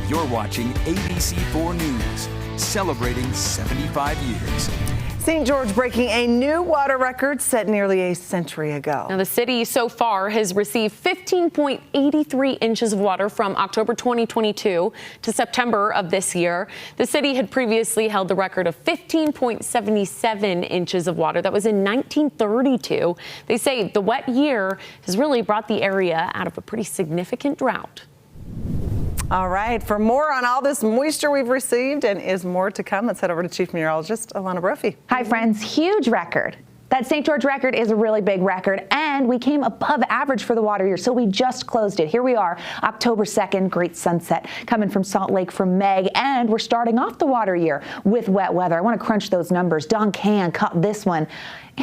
You're watching ABC4 News, celebrating 75 years. St. George breaking a new water record set nearly a century ago. Now, the city so far has received 15.83 inches of water from October 2022 to September of this year. The city had previously held the record of 15.77 inches of water. That was in 1932. They say the wet year has really brought the area out of a pretty significant drought. All right, for more on all this moisture we've received and is more to come, let's head over to Chief Meteorologist Alana Brophy. Hi, friends. Huge record. That St. George record is a really big record, and we came above average for the water year, so we just closed it. Here we are, October 2nd, great sunset coming from Salt Lake from Meg, and we're starting off the water year with wet weather. I want to crunch those numbers. Don Can caught this one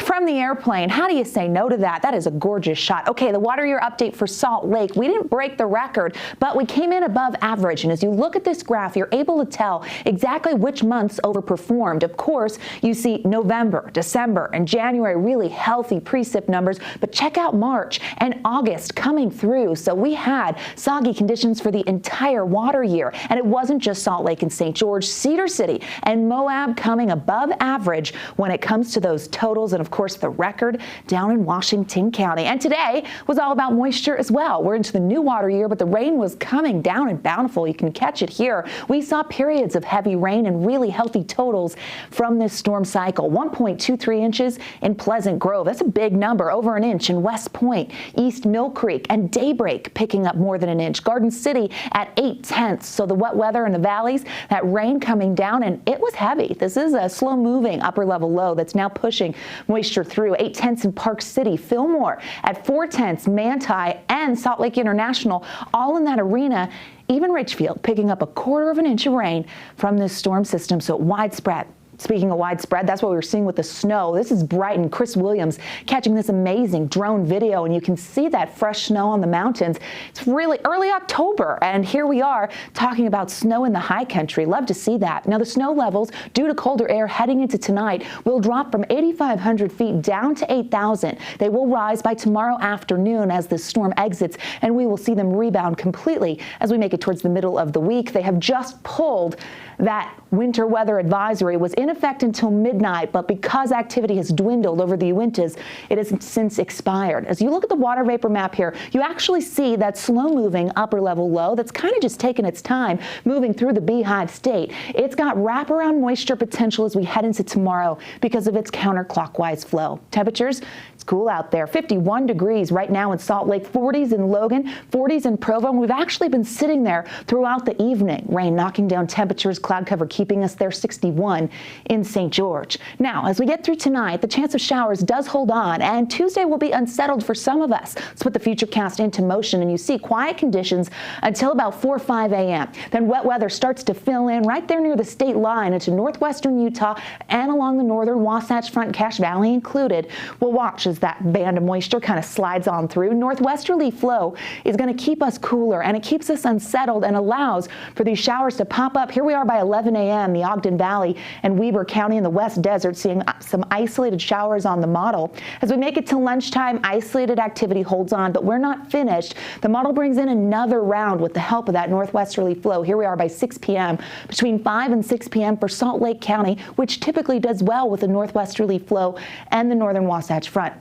from the airplane. How do you say no to that? That is a gorgeous shot. Okay, the water year update for Salt Lake. We didn't break the record, but we came in above average. And as you look at this graph, you're able to tell exactly which months overperformed. Of course, you see November, December, and January really healthy precip numbers, but check out March and August coming through. So we had soggy conditions for the entire water year. And it wasn't just Salt Lake and St. George, Cedar City and Moab coming above average when it comes to those totals. And of course, the record down in Washington County. And today was all about moisture as well. We're into the new water year, but the rain was coming down and bountiful. You can catch it here. We saw periods of heavy rain and really healthy totals from this storm cycle. 1.23 inches in Pleasant Grove. That's a big number. Over an inch in West Point, East Mill Creek, and Daybreak picking up more than an inch. Garden City at 0.8. So the wet weather in the valleys, that rain coming down, and it was heavy. This is a slow moving upper level low that's now pushing moisture through. 0.8 in Park City, Fillmore at 0.4, Manti and Salt Lake International, all in that arena. Even Richfield picking up 1/4 inch of rain from this storm system, so widespread. Speaking of widespread, that's what we were seeing with the snow. This is Brighton. Chris Williams catching this amazing drone video, and you can see that fresh snow on the mountains. It's really early October, and here we are talking about snow in the high country. Love to see that. Now, the snow levels, due to colder air heading into tonight, will drop from 8,500 feet down to 8,000. They will rise by tomorrow afternoon as the storm exits, and we will see them rebound completely as we make it towards the middle of the week. They have just pulled that winter weather advisory. Was in effect until midnight, but because activity has dwindled over the Uintas, it has since expired. As you look at the water vapor map here, you actually see that slow-moving upper-level low that's kind of just taking its time moving through the Beehive State. It's got wraparound moisture potential as we head into tomorrow because of its counterclockwise flow. Temperatures, it's cool out there. 51 degrees right now in Salt Lake, 40s in Logan, 40s in Provo, and we've actually been sitting there throughout the evening. Rain knocking down temperatures, cloud cover keeping us there, 61 in St. George. Now, as we get through tonight, the chance of showers does hold on, and Tuesday will be unsettled for some of us. Let's put the futurecast into motion, and you see quiet conditions until about 4 or 5 a.m. Then wet weather starts to fill in right there near the state line into northwestern Utah and along the northern Wasatch Front, Cache Valley included. We'll watch as that band of moisture kind of slides on through. Northwesterly flow is going to keep us cooler, and it keeps us unsettled and allows for these showers to pop up. Here we are by 11 a.m., the Ogden Valley and Weber County in the West Desert seeing some isolated showers on the model. As we make it to lunchtime, isolated activity holds on, but we're not finished. The model brings in another round with the help of that northwesterly flow. Here we are by 6 p.m., between 5 and 6 p.m. for Salt Lake County, which typically does well with the northwesterly flow and the northern Wasatch Front.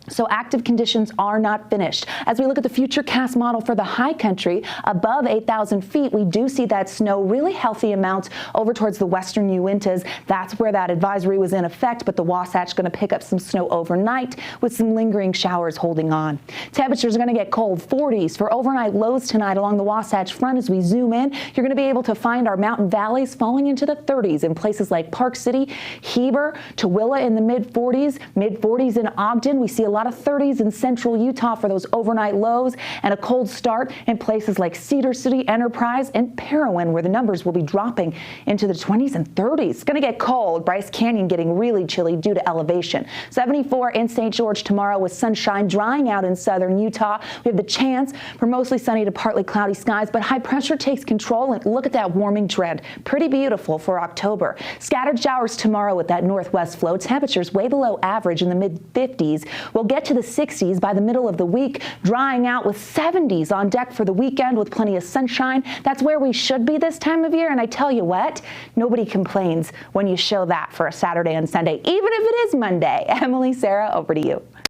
So active conditions are not finished. As we look at the futurecast model for the high country, above 8,000 feet, we do see that snow, really healthy amounts over towards the western Uintas. That's where that advisory was in effect, but the Wasatch going to pick up some snow overnight with some lingering showers holding on. Temperatures are going to get cold, 40s for overnight lows tonight along the Wasatch Front. As we zoom in, you're going to be able to find our mountain valleys falling into the 30s in places like Park City, Heber, Tooele in the mid-40s in Ogden. We see a lot of 30s in central Utah for those overnight lows, and a cold start in places like Cedar City, Enterprise, and Parowan, where the numbers will be dropping into the 20s and 30s. It's going to get cold. Bryce Canyon getting really chilly due to elevation. 74 in St. George tomorrow with sunshine drying out in southern Utah. We have the chance for mostly sunny to partly cloudy skies, but high pressure takes control, and look at that warming trend. Pretty beautiful for October. Scattered showers tomorrow with that northwest flow. Temperatures way below average in the mid-50s. We'll get to the 60s by the middle of the week, drying out with 70s on deck for the weekend with plenty of sunshine. That's where we should be this time of year. And I tell you what, nobody complains when you show that for a Saturday and Sunday, even if it is Monday. Emily, Sarah, over to you.